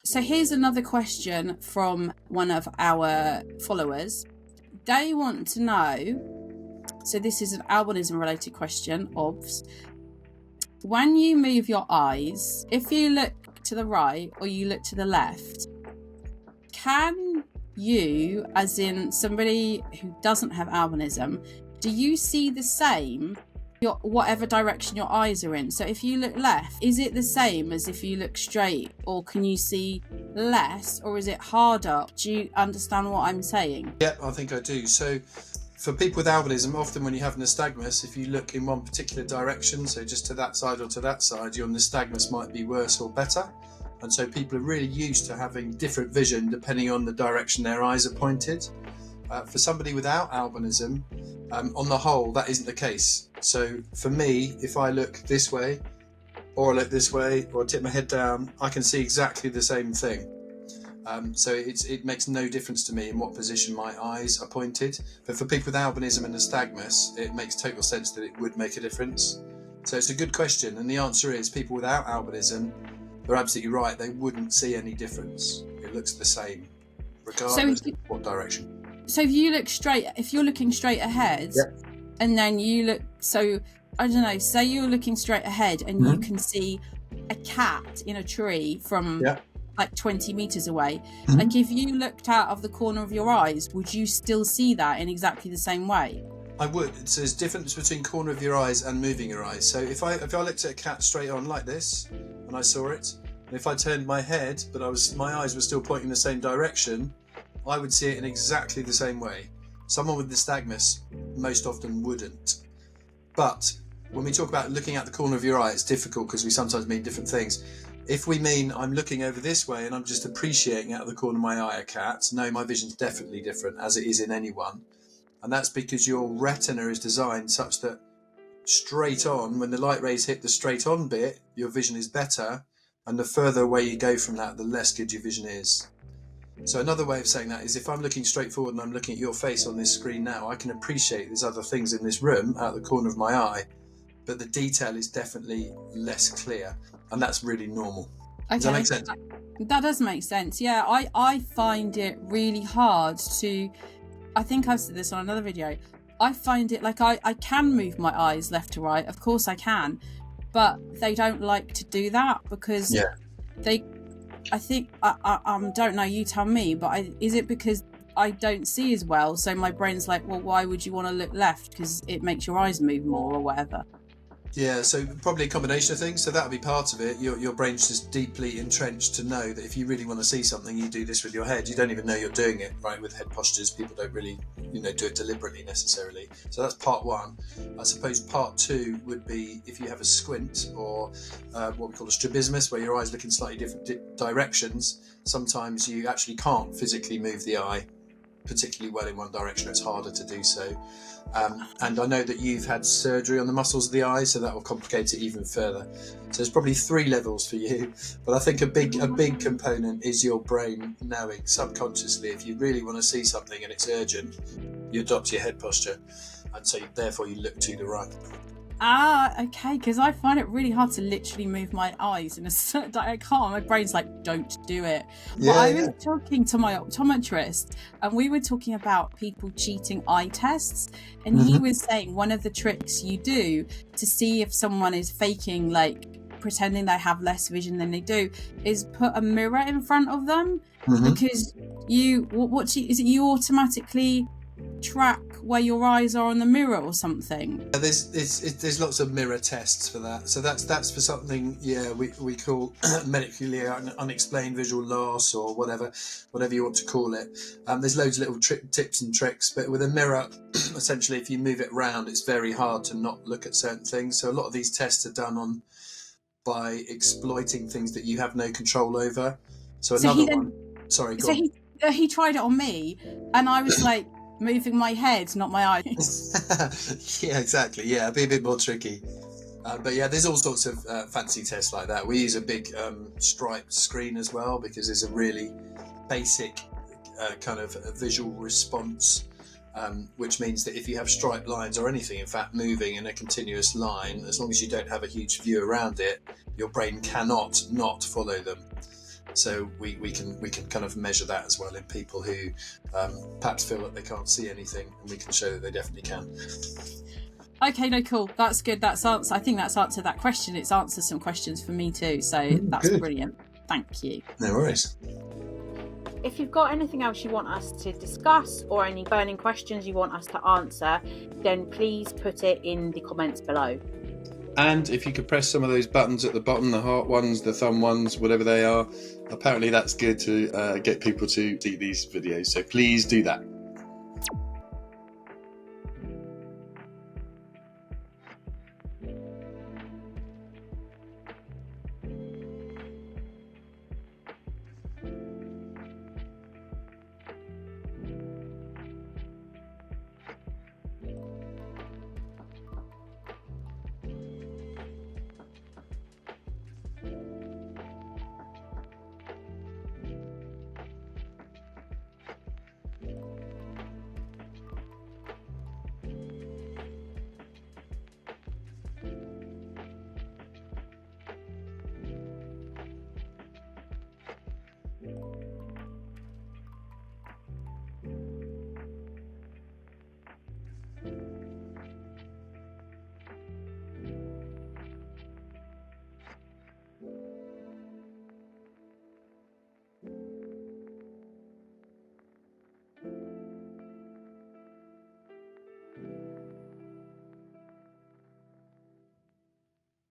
So here's another question from one of our followers. They want to know, so this is an albinism related question, obvs. When you move your eyes, if you look to the right or you look to the left, can you, as in somebody who doesn't have albinism, do you see the same whatever direction your eyes are in? So if you look left, is it the same as if you look straight, or can you see less, or is it harder? Do you understand what I'm saying? Yeah, I think I do. So for people with albinism, often when you have nystagmus, if you look in one particular direction, so just to that side or to that side, your nystagmus might be worse or better. And so people are really used to having different vision depending on the direction their eyes are pointed. For somebody without albinism, on the whole, that isn't the case. So for me, if I look this way, or I look this way, or I tip my head down, I can see exactly the same thing. So it makes no difference to me in what position my eyes are pointed. But for people with albinism and nystagmus, it makes total sense that it would make a difference. So it's a good question, and the answer is people without albinism, they're absolutely right. They wouldn't see any difference. It looks the same, regardless of what direction. So if you look straight, if you're looking straight ahead, and then you look, so I don't know, say you're looking straight ahead and you can see a cat in a tree from like 20 meters away. Like if you looked out of the corner of your eyes, would you still see that in exactly the same way? I would. So there's a difference between corner of your eyes and moving your eyes. So if I looked at a cat straight on like this and I saw it, and if I turned my head but my eyes were still pointing the same direction, I would see it in exactly the same way. Someone with nystagmus most often wouldn't. But when we talk about looking at the corner of your eye, it's difficult because we sometimes mean different things. If we mean I'm looking over this way and I'm just appreciating out of the corner of my eye a cat, no, my vision's definitely different, as it is in anyone. And that's because your retina is designed such that straight on, when the light rays hit the straight on bit, your vision is better. And the further away you go from that, the less good your vision is. So another way of saying that is if I'm looking straight forward and I'm looking at your face on this screen now, I can appreciate there's other things in this room out the corner of my eye, but the detail is definitely less clear, and that's really normal. Okay. Does that make sense? That does make sense. Yeah, I find it really hard to, I think I've said this on another video, I find it like I can move my eyes left to right, of course I can, but they don't like to do that because I think, I don't know, you tell me, but is it because I don't see as well? So my brain's like, well, why would you want to look left? Because it makes your eyes move more or whatever. Yeah, so probably a combination of things. So that would be part of it. Your brain's just deeply entrenched to know that if you really want to see something, you do this with your head. You don't even know you're doing it, right? With head postures, people don't really, do it deliberately necessarily. So that's part one. I suppose part two would be if you have a squint or what we call a strabismus, where your eyes look in slightly different directions. Sometimes you actually can't physically move the eye particularly well in one direction. It's harder to do so. And I know that you've had surgery on the muscles of the eye, so that will complicate it even further. So there's probably 3 levels for you, but I think a big component is your brain knowing subconsciously if you really want to see something and it's urgent, you adopt your head posture, and so therefore you look to the right. Okay, because I find it really hard to literally move my eyes in a certain, I can't, my brain's like, don't do it. But I was talking to my optometrist and we were talking about people cheating eye tests, and he was saying one of the tricks you do to see if someone is faking, like pretending they have less vision than they do, is put a mirror in front of them, because you automatically track where your eyes are on the mirror or something. There's lots of mirror tests for that. So that's for something we call medically unexplained visual loss, or whatever you want to call it. There's loads of little tips and tricks, but with a mirror, essentially if you move it round, it's very hard to not look at certain things. So a lot of these tests are done by exploiting things that you have no control over. So he tried it on me and I was like moving my head, not my eyes. Yeah, exactly. Yeah, it'd be a bit more tricky. But yeah, there's all sorts of fancy tests like that. We use a big striped screen as well, because there's a really basic kind of visual response, which means that if you have striped lines or anything, in fact, moving in a continuous line, as long as you don't have a huge view around it, your brain cannot not follow them. So we can kind of measure that as well in people who perhaps feel that they can't see anything, and we can show that they definitely can. Okay, no, cool. That's good. I think that's answered that question. It's answered some questions for me too. So that's good. Brilliant. Thank you. No worries. If you've got anything else you want us to discuss or any burning questions you want us to answer, then please put it in the comments below. And if you could press some of those buttons at the bottom, the heart ones, the thumb ones, whatever they are, apparently that's good to get people to see these videos. So please do that.